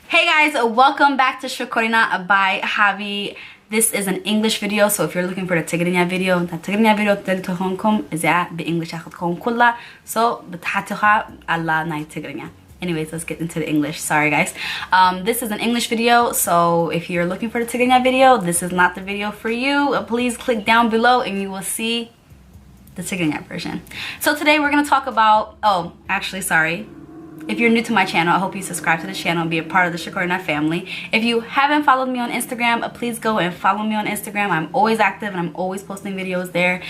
Hey guys, welcome back to Shokorina by Javi. This is an English video, so if you're looking for the Tigrinya video, the Tigrinya video تقدروا is at بإنجلش أخذكم كلها. So بتحتها على ناي Tigrinya. Anyways, let's get into the English. Sorry guys. This is an English video, so if you're looking for the Tigrinya video, this is not the video for you. Please click down below and you will see the Tigrinya version. So today we're gonna talk about, sorry. If you're new to my channel, I hope you subscribe to the channel and be a part of the Shokorina family. If you haven't followed me on Instagram, please go and follow me on Instagram. I'm always active and I'm always posting videos there.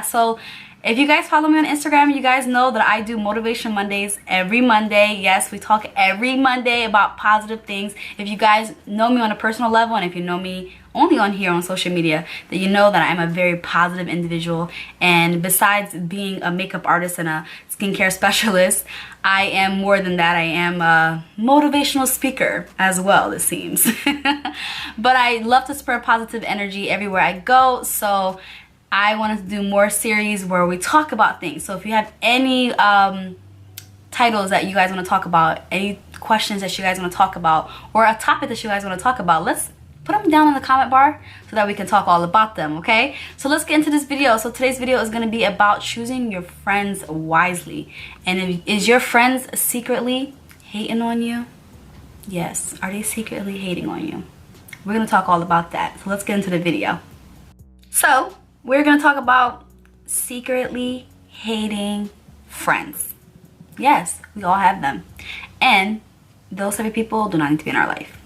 So if you guys follow me on Instagram, you guys know that I do Motivation Mondays every Monday. Yes, we talk every Monday about positive things. If you guys know me on a personal level, and if you know me only on here on social media, that you know that I'm a very positive individual. And besides being a makeup artist and a skincare specialist, I am more than that. I am a motivational speaker as well, it seems. But I love to spread positive energy everywhere I go, so I wanted to do more series where we talk about things. So if you have any titles that you guys want to talk about, any questions that you guys want to talk about, or a topic that you guys want to talk about, let's put them down in the comment bar so that we can talk all about them, okay? So let's get into this video. So today's video is going to be about choosing your friends wisely. And is your friends secretly hating on you? Yes. Are they secretly hating on you? We're going to talk all about that. So let's get into the video. So we're going to talk about secretly hating friends. Yes, we all have them. And those type of people do not need to be in our life.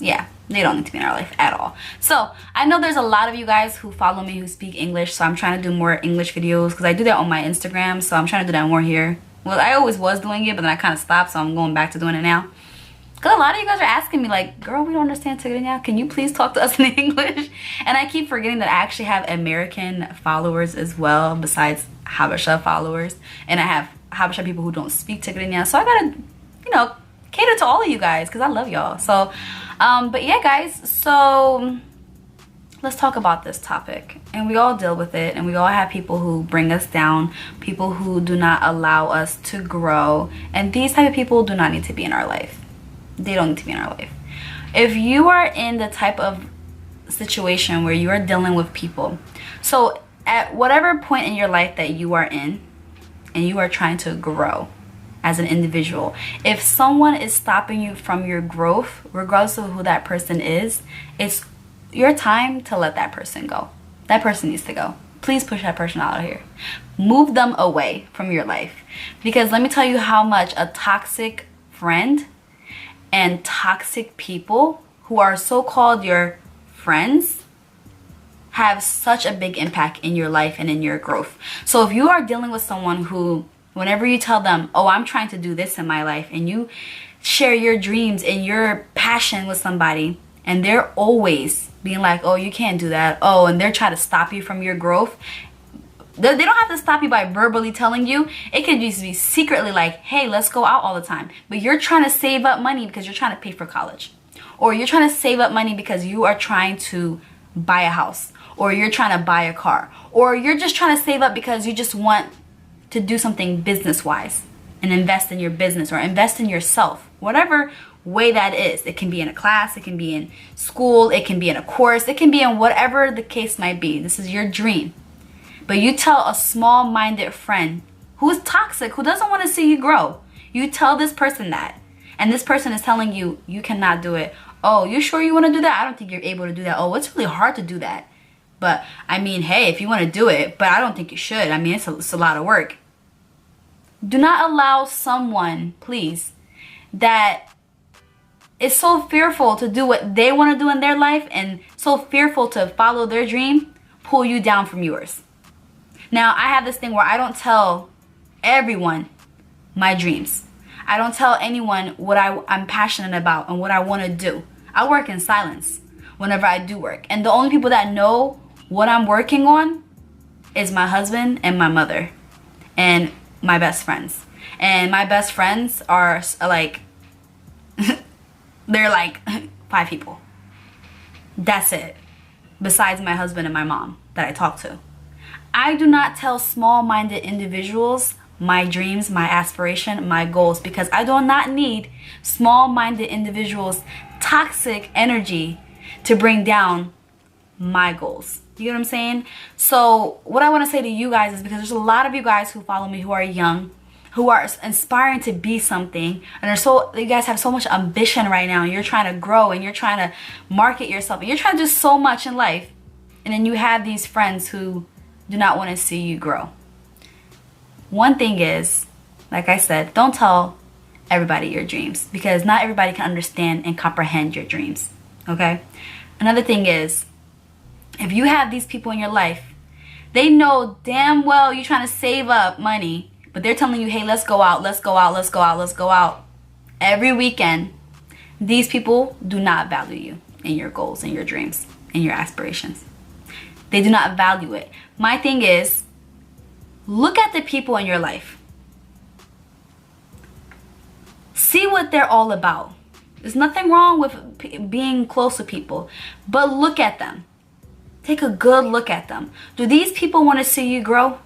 Yeah, they don't need to be in our life at all. So I know there's a lot of you guys who follow me who speak English, so I'm trying to do more English videos because I do that on my Instagram, so I'm trying to do that more here. Well, I always was doing it, but then I kind of stopped, so I'm going back to doing it now. Because a lot of you guys are asking me like, girl, we don't understand Tigrinya. Can you please talk to us in English? And I keep forgetting that I actually have American followers as well, besides Habesha followers. And I have Habesha people who don't speak Tigrinya. So I gotta, cater to all of you guys because I love y'all. So, but yeah, guys. So let's talk about this topic. And we all deal with it. And we all have people who bring us down. People who do not allow us to grow. And these type of people do not need to be in our life. They don't need to be in our life. If you are in the type of situation where you are dealing with people, so at whatever point in your life that you are in and you are trying to grow as an individual, if someone is stopping you from your growth, regardless of who that person is, it's your time to let that person go. That person needs to go. Please push that person out of here. Move them away from your life. Because let me tell you how much a toxic friend and toxic people who are so-called your friends have such a big impact in your life and in your growth. So if you are dealing with someone who, whenever you tell them, oh, I'm trying to do this in my life, and you share your dreams and your passion with somebody, and they're always being like, oh, you can't do that, oh, and they're trying to stop you from your growth. They don't have to stop you by verbally telling you. It could just be secretly like, hey, let's go out all the time. But you're trying to save up money because you're trying to pay for college. Or you're trying to save up money because you are trying to buy a house. Or you're trying to buy a car. Or you're just trying to save up because you just want to do something business-wise and invest in your business or invest in yourself. Whatever way that is. It can be in a class. It can be in school. It can be in a course. It can be in whatever the case might be. This is your dream. But you tell a small-minded friend who is toxic, who doesn't want to see you grow. You tell this person that. And this person is telling you, you cannot do it. Oh, you sure you want to do that? I don't think you're able to do that. Oh, it's really hard to do that. But, I mean, hey, if you want to do it, but I don't think you should. I mean, it's a lot of work. Do not allow someone, please, that is so fearful to do what they want to do in their life and so fearful to follow their dream, pull you down from yours. Now, I have this thing where I don't tell everyone my dreams. I don't tell anyone what I'm passionate about and what I want to do. I work in silence whenever I do work. And the only people that know what I'm working on is my husband and my mother and my best friends. And my best friends are like, they're like 5 people. That's it. Besides my husband and my mom that I talk to. I do not tell small-minded individuals my dreams, my aspiration, my goals, because I do not need small-minded individuals, toxic energy to bring down my goals. You get what I'm saying? So what I want to say to you guys is, because there's a lot of you guys who follow me who are young, who are inspiring to be something, and you guys have so much ambition right now, and you're trying to grow, and you're trying to market yourself, and you're trying to do so much in life, and then you have these friends who do not want to see you grow. One thing is, like I said, don't tell everybody your dreams, because not everybody can understand and comprehend your dreams, okay? Another thing is, if you have these people in your life, they know damn well you're trying to save up money, but they're telling you, hey, let's go out, let's go out, let's go out, let's go out every weekend. These people do not value you and your goals and your dreams and your aspirations. They do not value it. My thing is, look at the people in your life. See what they're all about. There's nothing wrong with being close to people, but look at them. Take a good look at them. Do these people want to see you grow?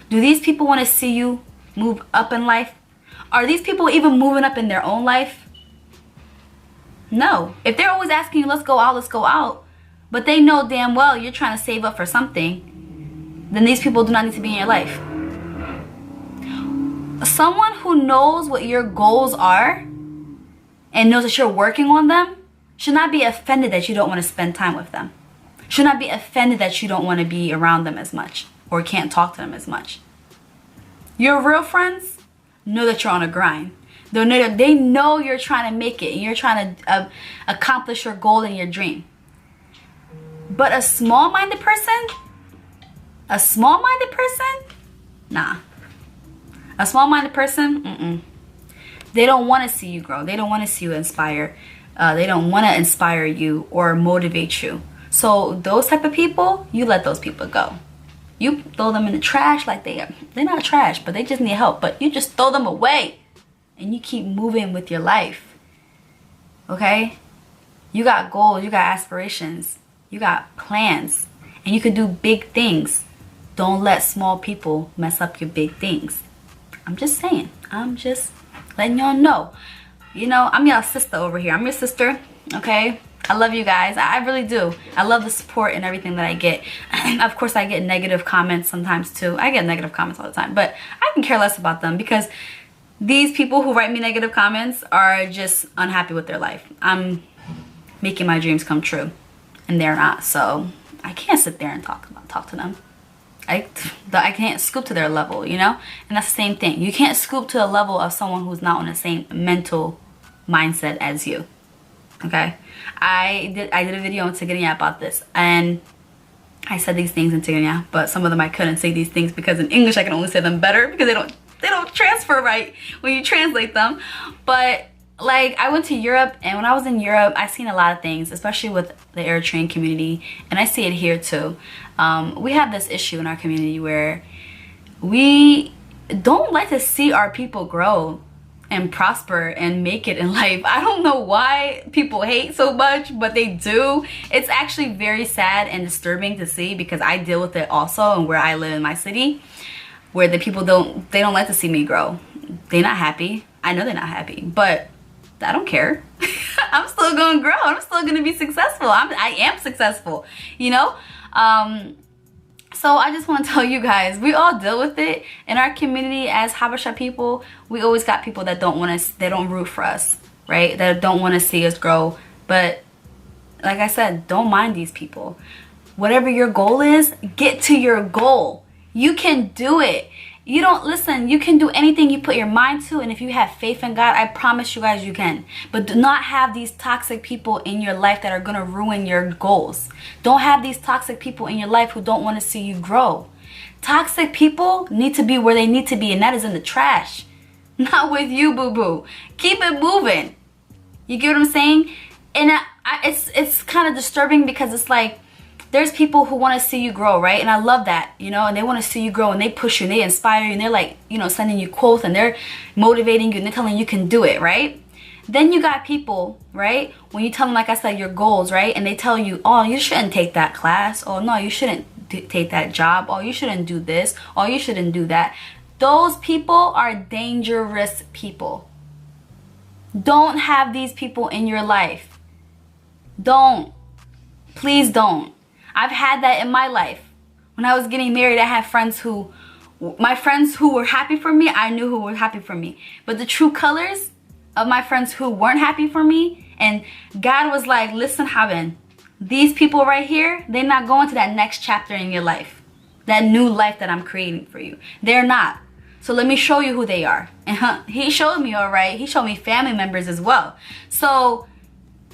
Do these people want to see you move up in life? Are these people even moving up in their own life? No. If they're always asking you, let's go out, but they know damn well you're trying to save up for something, then these people do not need to be in your life. Someone who knows what your goals are and knows that you're working on them should not be offended that you don't want to spend time with them. Should not be offended that you don't want to be around them as much or can't talk to them as much. Your real friends know that you're on a grind. They know you're trying to make it and you're trying to accomplish your goal and your dream. But a small-minded person, nah. A small-minded person, they don't want to see you grow. They don't want to see you inspire. They don't want to inspire you or motivate you. So those type of people, you let those people go. You throw them in the trash like they're not trash, but they just need help. But you just throw them away and you keep moving with your life. Okay? You got goals, you got aspirations, you got plans, and you can do big things. Don't let small people mess up your big things. I'm just saying. I'm just letting y'all know. You know, I'm your sister over here. I'm your sister, okay? I love you guys. I really do. I love the support and everything that I get. Of course, I get negative comments sometimes too. I get negative comments all the time, but I can care less about them because these people who write me negative comments are just unhappy with their life. I'm making my dreams come true and they're not. So I can't sit there and talk to them. I can't scoop to their level, you know? And that's the same thing. You can't scoop to the level of someone who's not on the same mental mindset as you. Okay? I did a video on Tigrinya about this, and I said these things in Tigrinya, but some of them I couldn't say these things because in English I can only say them better because they don't transfer right when you translate them. But like, I went to Europe, and when I was in Europe, I seen a lot of things, especially with the Eritrean community, and I see it here too. We have this issue in our community where we don't like to see our people grow and prosper and make it in life. I don't know why people hate so much, but they do. It's actually very sad and disturbing to see because I deal with it also, and where I live in my city, where the people don't like to see me grow. They're not happy. I know they're not happy, but I don't care. I'm still gonna grow. I'm still gonna be successful. I am successful, you know? So I just want to tell you guys, we all deal with it in our community as Habesha people. We always got people that don't want us, they don't root for us, right? That don't want to see us grow. But like I said, don't mind these people. Whatever your goal is, get to your goal. You can do it. You don't, listen, you can do anything you put your mind to, and if you have faith in God, I promise you guys you can. But do not have these toxic people in your life that are going to ruin your goals. Don't have these toxic people in your life who don't want to see you grow. Toxic people need to be where they need to be, and that is in the trash. Not with you, boo-boo. Keep it moving. You get what I'm saying? And it's kind of disturbing because it's like, there's people who want to see you grow, right? And I love that, you know, and they want to see you grow, and they push you and they inspire you, and they're like, you know, sending you quotes, and they're motivating you, and they're telling you can do it, right? Then you got people, right, when you tell them, like I said, your goals, right, and they tell you, oh, you shouldn't take that class, oh no, you shouldn't take that job, oh, you shouldn't do this, oh, you shouldn't do that. Those people are dangerous people. Don't have these people in your life. Don't. Please don't. I've had that in my life. When I was getting married, I had friends who, my friends who were happy for me, I knew who were happy for me. But the true colors of my friends who weren't happy for me, and God was like, listen, Haben, these people right here, they're not going to that next chapter in your life. That new life that I'm creating for you. They're not. So let me show you who they are. And he showed me, all right. He showed me family members as well. So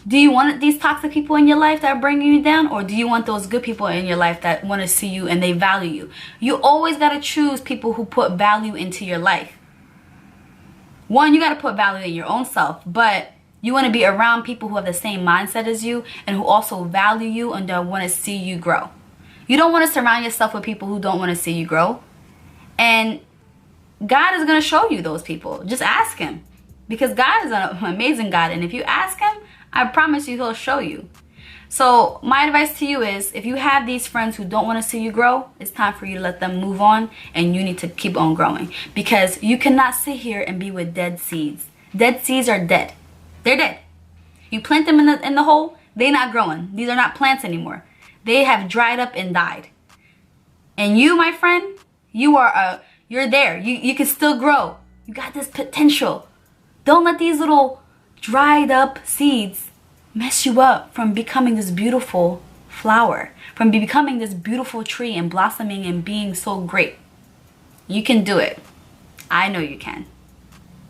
do you want these toxic people in your life that are bringing you down? Or do you want those good people in your life that want to see you and they value you? You always got to choose people who put value into your life. One, you got to put value in your own self. But you want to be around people who have the same mindset as you and who also value you and want to see you grow. You don't want to surround yourself with people who don't want to see you grow. And God is going to show you those people. Just ask him. Because God is an amazing God. And if you ask him, I promise you he'll show you. So my advice to you is, if you have these friends who don't want to see you grow, it's time for you to let them move on, and you need to keep on growing. Because you cannot sit here and be with dead seeds. Dead seeds are dead. They're dead. You plant them in the hole, they're not growing. These are not plants anymore. They have dried up and died. And you, my friend, you're there. You can still grow. You got this potential. Don't let these little dried up seeds mess you up from becoming this beautiful flower, from becoming this beautiful tree and blossoming and being so great. You can do it. I know you can.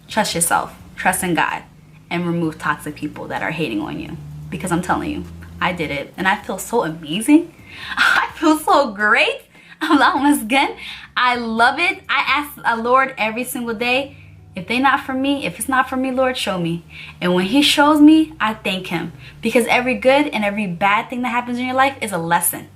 Trust yourself, trust in God, and remove toxic people that are hating on you. Because I'm telling you, I did it and I feel so amazing. I feel so great. Allahumma again. I love it. I ask the Lord every single day, if they're not for me, if it's not for me, Lord, show me. And when he shows me, I thank him. Because every good and every bad thing that happens in your life is a lesson.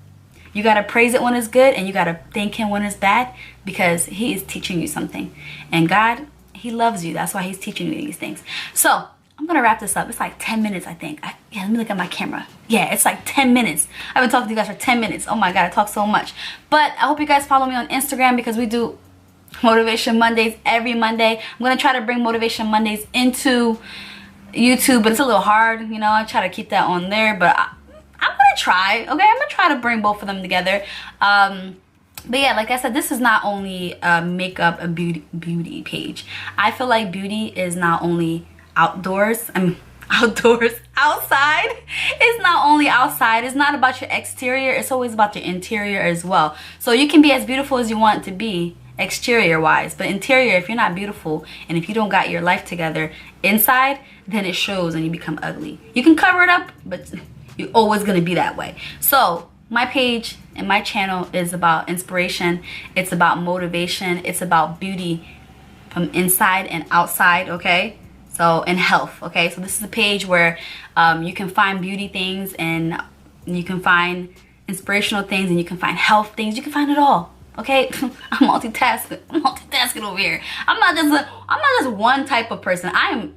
You got to praise it when it's good, and you got to thank him when it's bad, because he is teaching you something. And God, he loves you. That's why he's teaching you these things. So I'm going to wrap this up. It's like 10 minutes, I think. Yeah, let me look at my camera. Yeah, it's like 10 minutes. I've been talking to you guys for 10 minutes. Oh my God, I talk so much. But I hope you guys follow me on Instagram, because we do Motivation Mondays every Monday. I'm going to try to bring Motivation Mondays into YouTube, but it's a little hard. You know, I try to keep that on there, but I'm going to try. Okay, I'm going to try to bring both of them together. But yeah, like I said, this is not only a makeup, a beauty page. I feel like beauty is not only outdoors. Outside. It's not only outside. It's not about your exterior. It's always about your interior as well. So you can be as beautiful as you want to be, exterior wise, but interior, if you're not beautiful and if you don't got your life together inside, then it shows and you become ugly. You can cover it up, but you're always going to be that way. So my page and my channel is about inspiration. It's about motivation. It's about beauty from inside and outside, okay? So, and health, okay? So this is a page where you can find beauty things, and you can find inspirational things, and you can find health things. You can find it all. Okay, I'm multitasking over here. I'm not just one type of person. I'm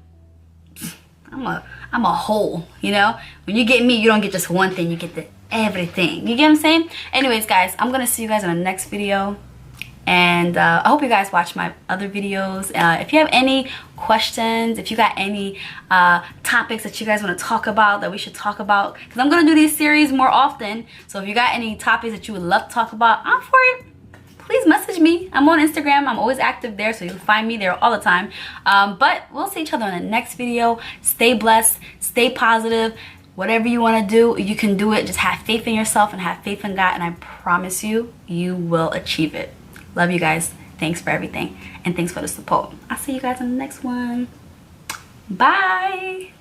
a whole, you know? When you get me, you don't get just one thing, you get everything. You get what I'm saying? Anyways, guys, I'm gonna see you guys in the next video. And I hope you guys watch my other videos. If you have any questions, if you got any topics that you guys want to talk about, that we should talk about, because I'm going to do these series more often. So if you got any topics that you would love to talk about, I'm for it. Please message me. I'm on Instagram. I'm always active there, so you'll find me there all the time. But we'll see each other in the next video. Stay blessed. Stay positive. Whatever you want to do, you can do it. Just have faith in yourself and have faith in God, and I promise you, you will achieve it. Love you guys. Thanks for everything. And thanks for the support. I'll see you guys in the next one. Bye.